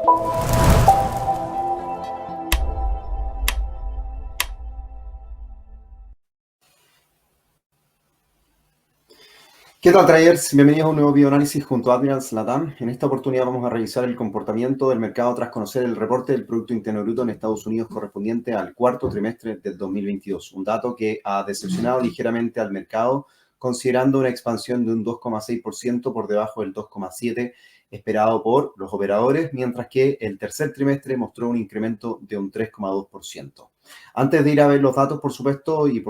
¿Qué tal, traders? Bienvenidos a un nuevo videoanálisis junto a Admirals Latam. En esta oportunidad vamos a revisar el comportamiento del mercado tras conocer el reporte del Producto Interno Bruto en Estados Unidos correspondiente al cuarto trimestre del 2022. Un dato que ha decepcionado ligeramente al mercado, considerando una expansión de un 2,6% por debajo del 2,7% esperado por los operadores, mientras que el tercer trimestre mostró un incremento de un 3,2%. Antes de ir a ver los datos, por supuesto, y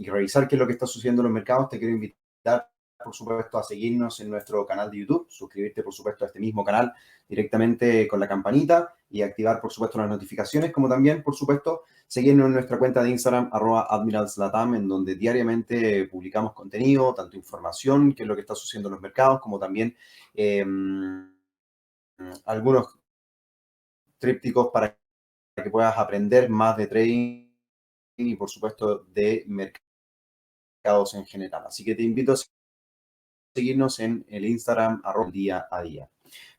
revisar qué es lo que está sucediendo en los mercados, te quiero invitar, por supuesto, a seguirnos en nuestro canal de YouTube, suscribirte, por supuesto, a este mismo canal directamente con la campanita y activar, por supuesto, las notificaciones, como también, por supuesto, seguirnos en nuestra cuenta de Instagram, @admiralslatam, en donde diariamente publicamos contenido, tanto información, qué es lo que está sucediendo en los mercados, como también algunos trípticos para que puedas aprender más de trading y, por supuesto, de mercados en general. Así que te invito a seguirnos en el Instagram @día a día.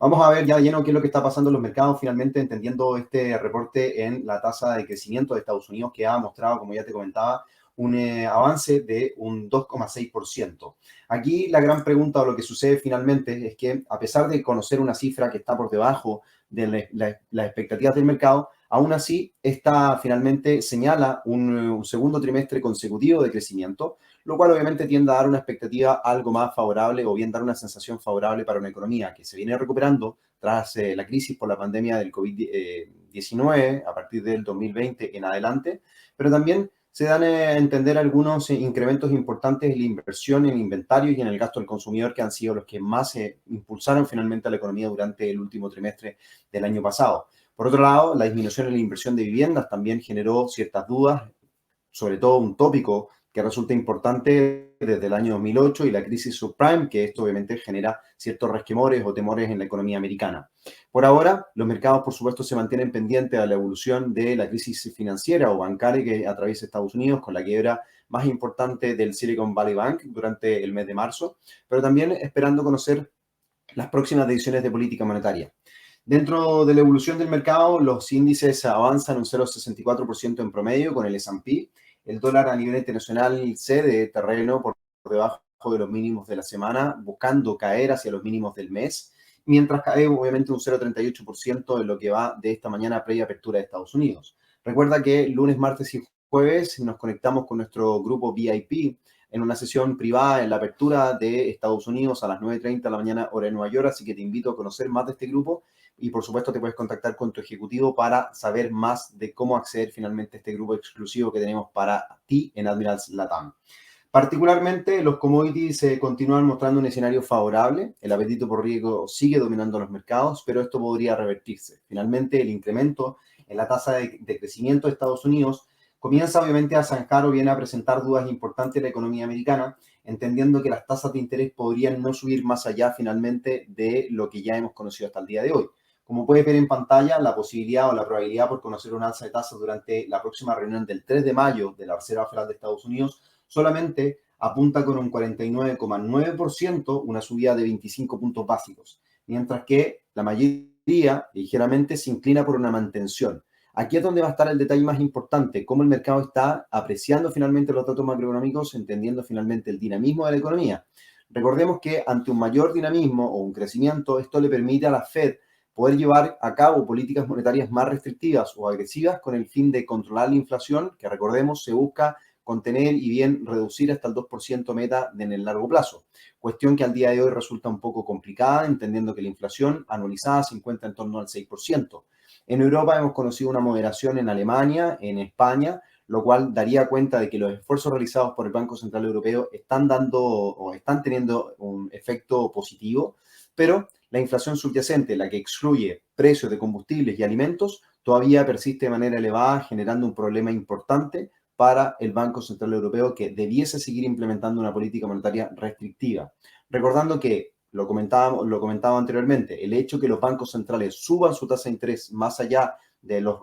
Vamos a ver ya lleno qué es lo que está pasando en los mercados, finalmente entendiendo este reporte en la tasa de crecimiento de Estados Unidos, que ha mostrado, como ya te comentaba, un avance de un 2,6%. Aquí la gran pregunta o lo que sucede finalmente es que, a pesar de conocer una cifra que está por debajo de las expectativas del mercado, aún así, esta finalmente señala un segundo trimestre consecutivo de crecimiento, lo cual obviamente tiende a dar una expectativa algo más favorable o bien dar una sensación favorable para una economía que se viene recuperando tras la crisis por la pandemia del COVID-19 a partir del 2020 en adelante, pero también se dan a entender algunos incrementos importantes en la inversión en inventario y en el gasto del consumidor, que han sido los que más impulsaron finalmente a la economía durante el último trimestre del año pasado. Por otro lado, la disminución en la inversión de viviendas también generó ciertas dudas, sobre todo un tópico que resulta importante desde el año 2008 y la crisis subprime, que esto obviamente genera ciertos resquemores o temores en la economía americana. Por ahora, los mercados, por supuesto, se mantienen pendientes a la evolución de la crisis financiera o bancaria que atraviesa Estados Unidos con la quiebra más importante del Silicon Valley Bank durante el mes de marzo, pero también esperando conocer las próximas decisiones de política monetaria. Dentro de la evolución del mercado, los índices avanzan un 0,64% en promedio con el S&P. El dólar a nivel internacional cede terreno por debajo de los mínimos de la semana, buscando caer hacia los mínimos del mes, mientras cae obviamente un 0,38% en lo que va de esta mañana previa apertura de Estados Unidos. Recuerda que lunes, martes y jueves nos conectamos con nuestro grupo VIP en una sesión privada en la apertura de Estados Unidos a las 9:30 de la mañana, hora de Nueva York, así que te invito a conocer más de este grupo y, por supuesto, te puedes contactar con tu ejecutivo para saber más de cómo acceder finalmente a este grupo exclusivo que tenemos para ti en Admirals Latam. Particularmente, los commodities continúan mostrando un escenario favorable. El apetito por riesgo sigue dominando los mercados, pero esto podría revertirse. Finalmente, el incremento en la tasa de crecimiento de Estados Unidos comienza obviamente a zanjar o bien a presentar dudas importantes en la economía americana, entendiendo que las tasas de interés podrían no subir más allá finalmente de lo que ya hemos conocido hasta el día de hoy. Como puedes ver en pantalla, la posibilidad o la probabilidad por conocer un alza de tasas durante la próxima reunión del 3 de mayo de la Reserva Federal de Estados Unidos solamente apunta con un 49,9%, una subida de 25 puntos básicos, mientras que la mayoría ligeramente se inclina por una mantención. Aquí es donde va a estar el detalle más importante, cómo el mercado está apreciando finalmente los datos macroeconómicos, entendiendo finalmente el dinamismo de la economía. Recordemos que ante un mayor dinamismo o un crecimiento, esto le permite a la Fed poder llevar a cabo políticas monetarias más restrictivas o agresivas con el fin de controlar la inflación, que recordemos se busca contener y bien reducir hasta el 2% meta en el largo plazo. Cuestión que al día de hoy resulta un poco complicada, entendiendo que la inflación anualizada se encuentra en torno al 6%. En Europa hemos conocido una moderación en Alemania, en España, lo cual daría cuenta de que los esfuerzos realizados por el Banco Central Europeo están dando o están teniendo un efecto positivo, pero la inflación subyacente, la que excluye precios de combustibles y alimentos, todavía persiste de manera elevada, generando un problema importante para el Banco Central Europeo, que debiese seguir implementando una política monetaria restrictiva. Recordando que, lo comentaba anteriormente, el hecho que los bancos centrales suban su tasa de interés más allá de los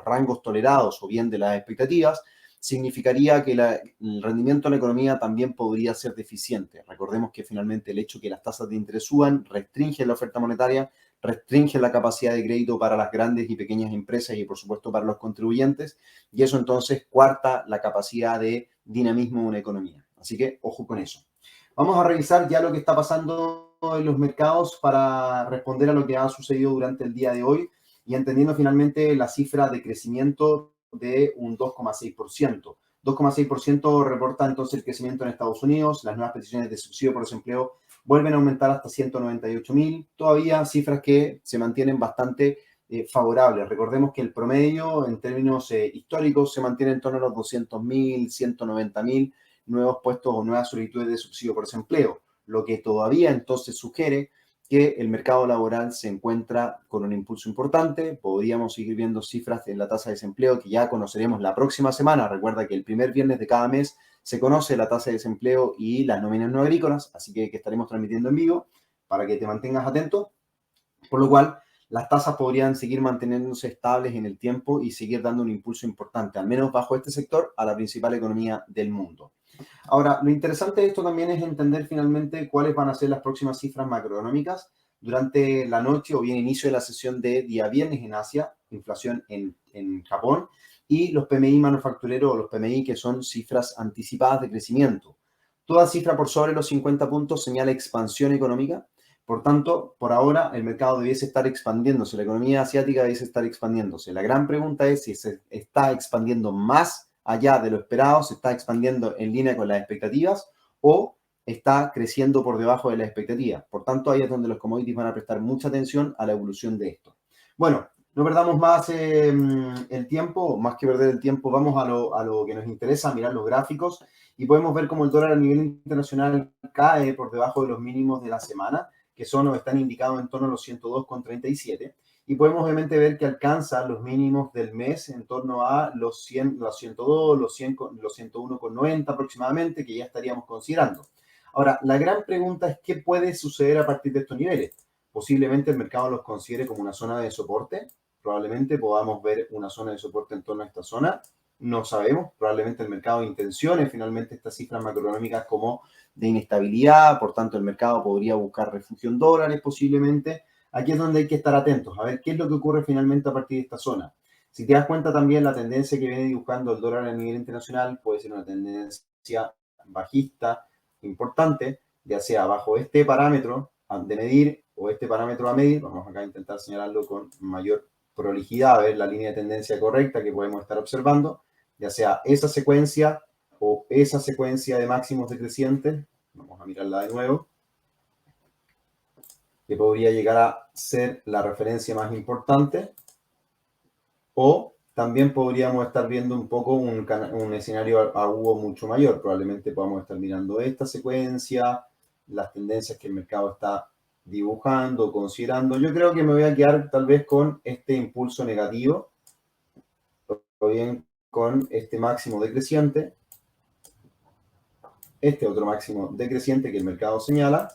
rangos tolerados o bien de las expectativas, significaría que el rendimiento de la economía también podría ser deficiente. Recordemos que finalmente el hecho que las tasas de interés suban restringe la oferta monetaria, restringe la capacidad de crédito para las grandes y pequeñas empresas y, por supuesto, para los contribuyentes, y eso entonces cuarta la capacidad de dinamismo de una economía. Así que, ojo con eso. Vamos a revisar ya lo que está pasando en los mercados para responder a lo que ha sucedido durante el día de hoy y entendiendo finalmente la cifra de crecimiento de un 2,6%. 2,6% reporta entonces el crecimiento en Estados Unidos. Las nuevas peticiones de subsidio por desempleo vuelven a aumentar hasta 198.000. Todavía cifras que se mantienen bastante favorables. Recordemos que el promedio en términos históricos se mantiene en torno a los 200.000, 190.000 nuevos puestos o nuevas solicitudes de subsidio por desempleo, lo que todavía entonces sugiere que el mercado laboral se encuentra con un impulso importante. Podríamos seguir viendo cifras en la tasa de desempleo que ya conoceremos la próxima semana. Recuerda que el primer viernes de cada mes se conoce la tasa de desempleo y las nóminas no agrícolas, así que estaremos transmitiendo en vivo para que te mantengas atento, por lo cual las tasas podrían seguir manteniéndose estables en el tiempo y seguir dando un impulso importante, al menos bajo este sector, a la principal economía del mundo. Ahora, lo interesante de esto también es entender finalmente cuáles van a ser las próximas cifras macroeconómicas durante la noche o bien inicio de la sesión de día viernes en Asia, inflación en Japón, y los PMI manufactureros o los PMI que son cifras anticipadas de crecimiento. Toda cifra por sobre los 50 puntos señala expansión económica. Por tanto, por ahora el mercado debiese estar expandiéndose, la economía asiática debiese estar expandiéndose. La gran pregunta es si se está expandiendo más allá de lo esperado, se está expandiendo en línea con las expectativas o está creciendo por debajo de las expectativas. Por tanto, ahí es donde los commodities van a prestar mucha atención a la evolución de esto. Bueno, no perdamos más el tiempo, más que perder el tiempo, vamos a lo que nos interesa, mirar los gráficos y podemos ver cómo el dólar a nivel internacional cae por debajo de los mínimos de la semana, que son o están indicados en torno a los 102,37. Y podemos obviamente ver que alcanza los mínimos del mes en torno a los 100, los 102, los 100, los 101,90 aproximadamente, que ya estaríamos considerando. Ahora, la gran pregunta es qué puede suceder a partir de estos niveles. Posiblemente el mercado los considere como una zona de soporte. Probablemente podamos ver una zona de soporte en torno a esta zona. No sabemos. Probablemente el mercado intencione finalmente estas cifras macroeconómicas como de inestabilidad. Por tanto, el mercado podría buscar refugio en dólares posiblemente. Aquí es donde hay que estar atentos, a ver qué es lo que ocurre finalmente a partir de esta zona. Si te das cuenta también, la tendencia que viene dibujando el dólar a nivel internacional puede ser una tendencia bajista importante, ya sea bajo este parámetro de medir o este parámetro a medir. Vamos acá a intentar señalarlo con mayor prolijidad, a ver la línea de tendencia correcta que podemos estar observando, ya sea esa secuencia o esa secuencia de máximos decrecientes. Vamos a mirarla de nuevo, que podría llegar a ser la referencia más importante, o también podríamos estar viendo un poco un escenario agudo mucho mayor. Probablemente podamos estar mirando esta secuencia, las tendencias que el mercado está dibujando, considerando. Yo creo que me voy a quedar tal vez con este impulso negativo, o bien con este máximo decreciente, este otro máximo decreciente que el mercado señala,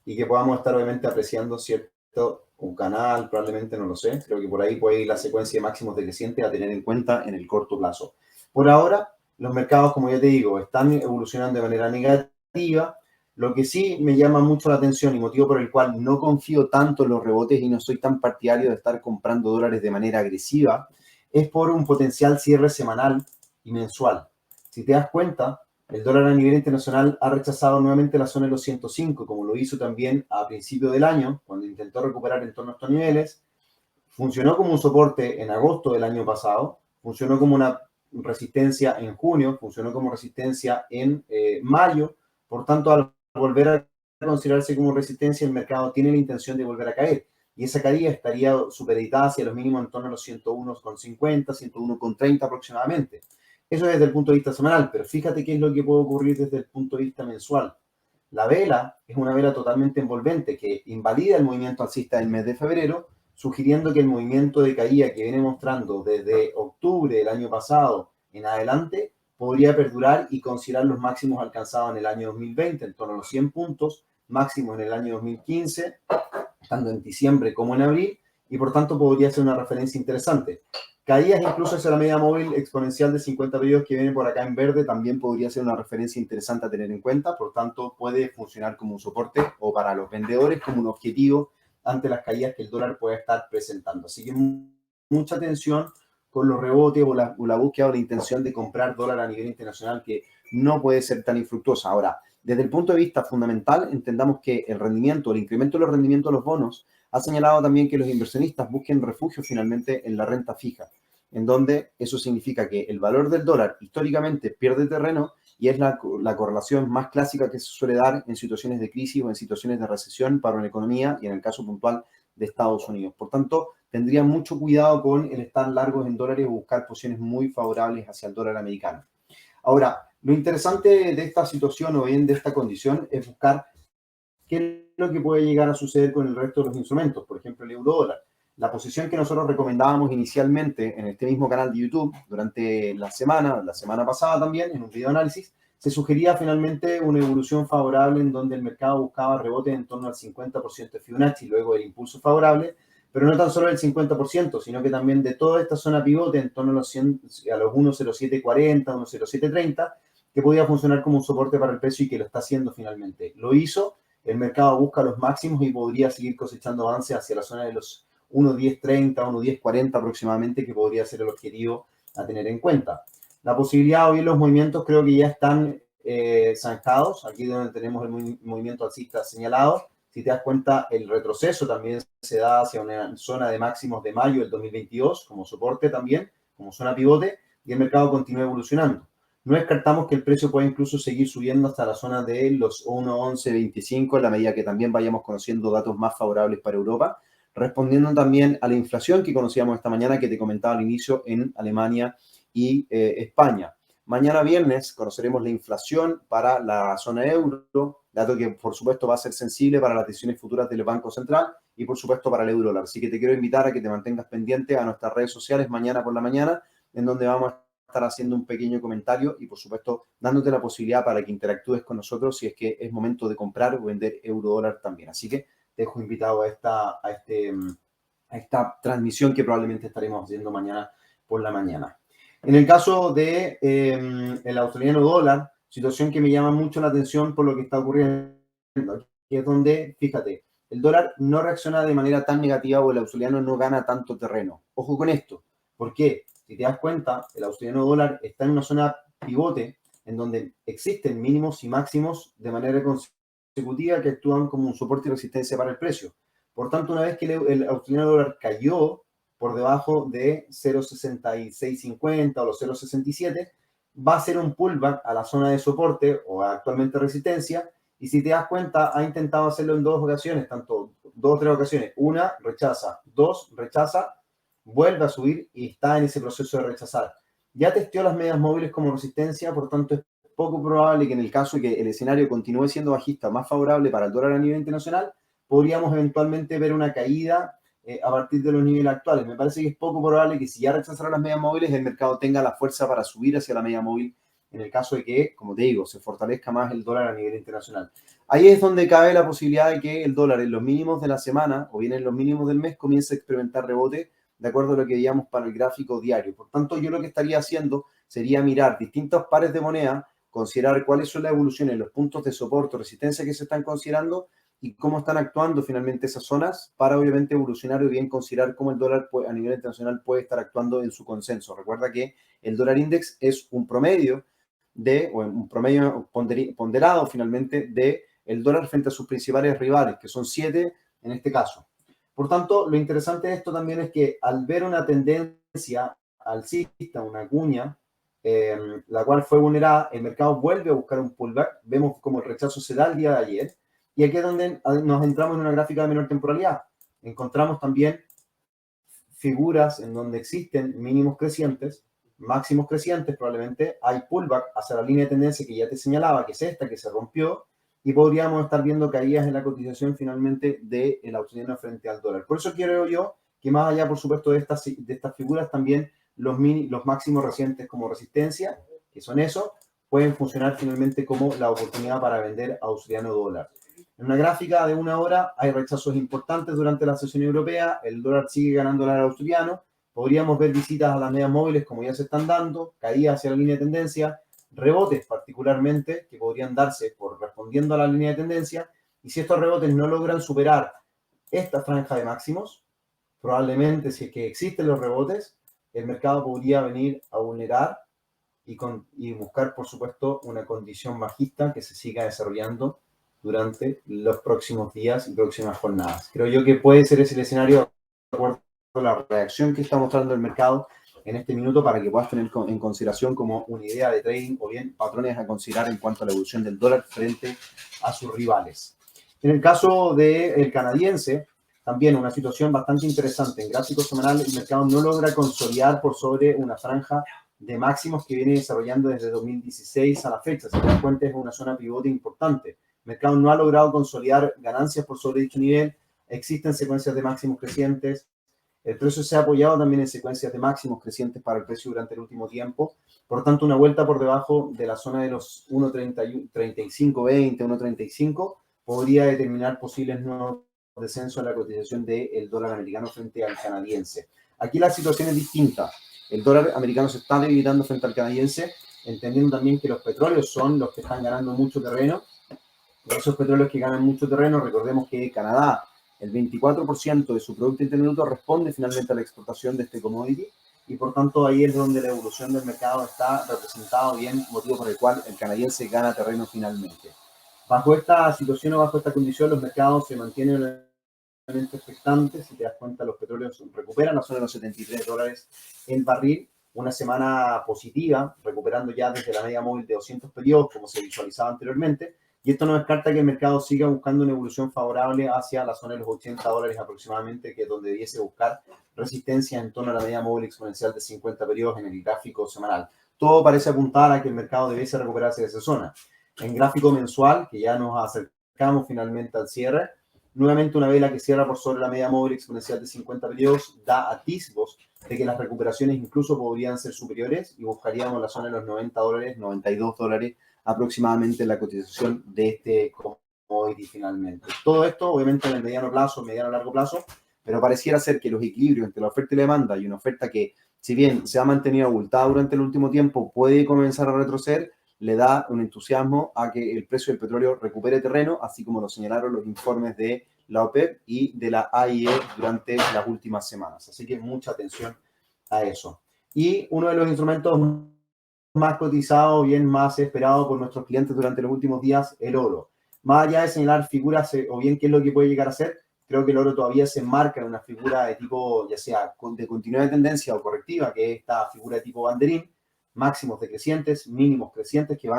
y que podamos estar obviamente apreciando cierto un canal, probablemente, no lo sé. Creo que por ahí puede ir la secuencia de máximos decrecientes a tener en cuenta en el corto plazo. Por ahora, los mercados, como ya te digo, están evolucionando de manera negativa. Lo que sí me llama mucho la atención y motivo por el cual no confío tanto en los rebotes y no soy tan partidario de estar comprando dólares de manera agresiva es por un potencial cierre semanal y mensual. Si te das cuenta, el dólar a nivel internacional ha rechazado nuevamente la zona de los 105, como lo hizo también a principio del año, cuando intentó recuperar en torno a estos niveles. Funcionó como un soporte en agosto del año pasado, funcionó como una resistencia en junio, funcionó como resistencia en mayo. Por tanto, al volver a considerarse como resistencia, el mercado tiene la intención de volver a caer. Y esa caída estaría supeditada hacia los mínimos en torno a los 101,50, 101,30 aproximadamente. Eso desde el punto de vista semanal, pero fíjate qué es lo que puede ocurrir desde el punto de vista mensual. La vela es una vela totalmente envolvente que invalida el movimiento alcista del mes de febrero, sugiriendo que el movimiento de caída que viene mostrando desde octubre del año pasado en adelante podría perdurar y considerar los máximos alcanzados en el año 2020, en torno a los 100 puntos, máximos en el año 2015, tanto en diciembre como en abril, y por tanto podría ser una referencia interesante. Caídas incluso hacia la media móvil exponencial de 50 periodos que viene por acá en verde también podría ser una referencia interesante a tener en cuenta. Por tanto, puede funcionar como un soporte o para los vendedores como un objetivo ante las caídas que el dólar puede estar presentando. Así que mucha atención con los rebotes o la búsqueda o la intención de comprar dólar a nivel internacional, que no puede ser tan infructuosa. Ahora, desde el punto de vista fundamental, entendamos que el rendimiento, el incremento de los rendimientos de los bonos ha señalado también que los inversionistas busquen refugio finalmente en la renta fija, en donde eso significa que el valor del dólar históricamente pierde terreno y es la correlación más clásica que se suele dar en situaciones de crisis o en situaciones de recesión para una economía y en el caso puntual de Estados Unidos. Por tanto, tendría mucho cuidado con el estar largos en dólares o buscar posiciones muy favorables hacia el dólar americano. Ahora, lo interesante de esta situación o bien de esta condición es buscar qué es lo que puede llegar a suceder con el resto de los instrumentos, por ejemplo, el euro dólar. La posición que nosotros recomendábamos inicialmente en este mismo canal de YouTube durante la semana pasada también, en un video análisis, se sugería finalmente una evolución favorable en donde el mercado buscaba rebote en torno al 50% de Fibonacci, luego el impulso favorable, pero no tan solo el 50%, sino que también de toda esta zona pivote en torno a los 1.0740, 1.0730, que podía funcionar como un soporte para el precio y que lo está haciendo finalmente. Lo hizo, el mercado busca los máximos y podría seguir cosechando avance hacia la zona de los 1.1030, 1.1040 aproximadamente, que podría ser el objetivo a tener en cuenta. La posibilidad o bien los movimientos creo que ya están zanjados, aquí donde tenemos el movimiento alcista señalado. Si te das cuenta, el retroceso también se da hacia una zona de máximos de mayo del 2022, como soporte también, como zona pivote, y el mercado continúa evolucionando. No descartamos que el precio pueda incluso seguir subiendo hasta la zona de los 1.1125 en la medida que también vayamos conociendo datos más favorables para Europa, respondiendo también a la inflación que conocíamos esta mañana, que te comentaba al inicio en Alemania y España. Mañana viernes conoceremos la inflación para la zona euro, dato que por supuesto va a ser sensible para las decisiones futuras del Banco Central y por supuesto para el euro dólar. Así que te quiero invitar a que te mantengas pendiente a nuestras redes sociales mañana por la mañana, en donde vamos a estar haciendo un pequeño comentario y por supuesto dándote la posibilidad para que interactúes con nosotros si es que es momento de comprar o vender euro dólar también. Así que te dejo invitado a esta transmisión que probablemente estaremos haciendo mañana por la mañana. En el caso de el australiano dólar, situación que me llama mucho la atención por lo que está ocurriendo, que es donde, fíjate, el dólar no reacciona de manera tan negativa o el australiano no gana tanto terreno. Ojo con esto. ¿Por qué? Si te das cuenta, el australiano dólar está en una zona pivote en donde existen mínimos y máximos de manera consecutiva que actúan como un soporte y resistencia para el precio. Por tanto, una vez que el australiano dólar cayó por debajo de 0.6650 o los 0.67, va a ser un pullback a la zona de soporte o actualmente resistencia. Y si te das cuenta, ha intentado hacerlo en dos ocasiones, tanto dos o tres ocasiones. Una, rechaza. Dos, rechaza, vuelve a subir y está en ese proceso de rechazar. Ya testeó las medias móviles como resistencia, por tanto es poco probable que en el caso de que el escenario continúe siendo bajista, más favorable para el dólar a nivel internacional, podríamos eventualmente ver una caída a partir de los niveles actuales. Me parece que es poco probable que si ya rechazaron las medias móviles, el mercado tenga la fuerza para subir hacia la media móvil en el caso de que, como te digo, se fortalezca más el dólar a nivel internacional. Ahí es donde cabe la posibilidad de que el dólar en los mínimos de la semana o bien en los mínimos del mes comience a experimentar rebote de acuerdo a lo que veíamos para el gráfico diario. Por tanto, yo lo que estaría haciendo sería mirar distintos pares de moneda, considerar cuáles son las evoluciones, los puntos de soporte o resistencia que se están considerando y cómo están actuando finalmente esas zonas para obviamente evolucionar y bien considerar cómo el dólar a nivel internacional puede estar actuando en su consenso. Recuerda que el dólar index es un promedio ponderado finalmente de el dólar frente a sus principales rivales, que son 7 en este caso. Por tanto, lo interesante de esto también es que al ver una tendencia alcista, una cuña, la cual fue vulnerada, el mercado vuelve a buscar un pullback. Vemos como el rechazo se da el día de ayer. Y aquí es donde nos entramos en una gráfica de menor temporalidad. Encontramos también figuras en donde existen mínimos crecientes, máximos crecientes probablemente. Hay pullback hacia la línea de tendencia que ya te señalaba, que es esta, que se rompió. Y podríamos estar viendo caídas en la cotización finalmente del australiano frente al dólar. Por eso quiero yo que más allá, por supuesto, de estas figuras, también los máximos recientes como resistencia, que son eso, pueden funcionar finalmente como la oportunidad para vender australiano dólar. En una gráfica de una hora hay rechazos importantes durante la sesión europea, el dólar sigue ganando al australiano, podríamos ver visitas a las medias móviles como ya se están dando, caídas hacia la línea de tendencia, rebotes particularmente que podrían darse por respondiendo a la línea de tendencia, y si estos rebotes no logran superar esta franja de máximos, probablemente si es que existen los rebotes, el mercado podría venir a vulnerar y buscar, por supuesto, una condición bajista que se siga desarrollando durante los próximos días y próximas jornadas. Creo yo que puede ser ese el escenario de acuerdo a la reacción que está mostrando el mercado en este minuto para que puedas tener en consideración como una idea de trading o bien patrones a considerar en cuanto a la evolución del dólar frente a sus rivales. En el caso del canadiense, también una situación bastante interesante. En gráfico semanal, el mercado no logra consolidar por sobre una franja de máximos que viene desarrollando desde 2016 a la fecha. Si te das cuenta, es una zona pivote importante. El mercado no ha logrado consolidar ganancias por sobre dicho nivel. Existen secuencias de máximos crecientes. El precio se ha apoyado también en secuencias de máximos crecientes para el precio durante el último tiempo. Por lo tanto, una vuelta por debajo de la zona de los 1.3520, 1.35 podría determinar posibles nuevos descensos en la cotización del dólar americano frente al canadiense. Aquí la situación es distinta. El dólar americano se está debilitando frente al canadiense, entendiendo también que los petróleos son los que están ganando mucho terreno. Y esos petróleos que ganan mucho terreno, recordemos que Canadá, el 24% de su Producto Interno Bruto responde finalmente a la exportación de este commodity y por tanto ahí es donde la evolución del mercado está representado bien, motivo por el cual el canadiense gana terreno finalmente. Bajo esta situación o bajo esta condición, los mercados se mantienen expectantes. Si te das cuenta, los petróleos recuperan la zona de los $73 el barril. Una semana positiva, recuperando ya desde la media móvil de 200 periodos, como se visualizaba anteriormente. Y esto no descarta que el mercado siga buscando una evolución favorable hacia la zona de los $80 aproximadamente, que es donde debiese buscar resistencia en torno a la media móvil exponencial de 50 periodos en el gráfico semanal. Todo parece apuntar a que el mercado debiese recuperarse de esa zona. En gráfico mensual, que ya nos acercamos finalmente al cierre, nuevamente una vela que cierra por sobre la media móvil exponencial de 50 periodos da atisbos de que las recuperaciones incluso podrían ser superiores y buscaríamos la zona de los $90, $92 aproximadamente en la cotización de este commodity finalmente. Todo esto obviamente en el mediano plazo, mediano largo plazo, pero pareciera ser que los equilibrios entre la oferta y la demanda y una oferta que, si bien se ha mantenido abultada durante el último tiempo, puede comenzar a retroceder, le da un entusiasmo a que el precio del petróleo recupere terreno, así como lo señalaron los informes de la OPEP y de la AIE durante las últimas semanas. Así que mucha atención a eso. Y uno de los instrumentos más cotizados, bien más esperado por nuestros clientes durante los últimos días, el oro. Más allá de señalar figuras o bien qué es lo que puede llegar a ser, creo que el oro todavía se enmarca en una figura de tipo, ya sea de continuidad de tendencia o correctiva, que es esta figura de tipo banderín, máximos decrecientes, mínimos crecientes que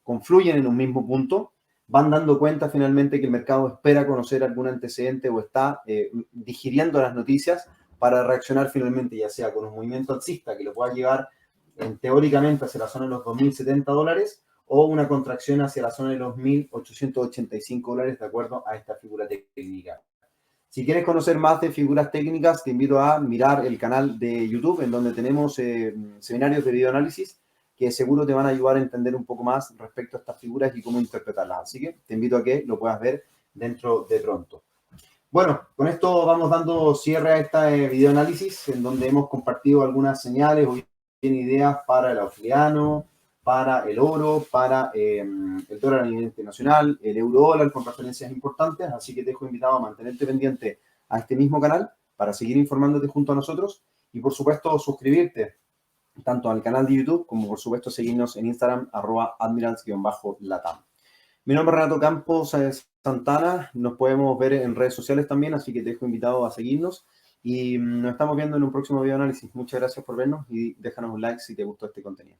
confluyen en un mismo punto, van dando cuenta finalmente que el mercado espera conocer algún antecedente o está digiriendo las noticias para reaccionar finalmente, ya sea con un movimiento alcista que lo pueda llevar teóricamente hacia la zona de los $2.070 o una contracción hacia la zona de los $1.885 de acuerdo a esta figura técnica. Si quieres conocer más de figuras técnicas, te invito a mirar el canal de YouTube, en donde tenemos seminarios de videoanálisis que seguro te van a ayudar a entender un poco más respecto a estas figuras y cómo interpretarlas. Así que te invito a que lo puedas ver dentro de pronto. Bueno, con esto vamos dando cierre a este videoanálisis, en donde hemos compartido algunas señales o bien ideas para el australiano, para el oro, para el dólar a nivel internacional, el euro dólar con referencias importantes, así que te dejo invitado a mantenerte pendiente a este mismo canal para seguir informándote junto a nosotros y por supuesto suscribirte tanto al canal de YouTube como por supuesto seguirnos en Instagram @admirals_latam. Mi nombre es Renato Campos Santana, nos podemos ver en redes sociales también, así que te dejo invitado a seguirnos y nos estamos viendo en un próximo video análisis. Muchas gracias por vernos y déjanos un like si te gustó este contenido.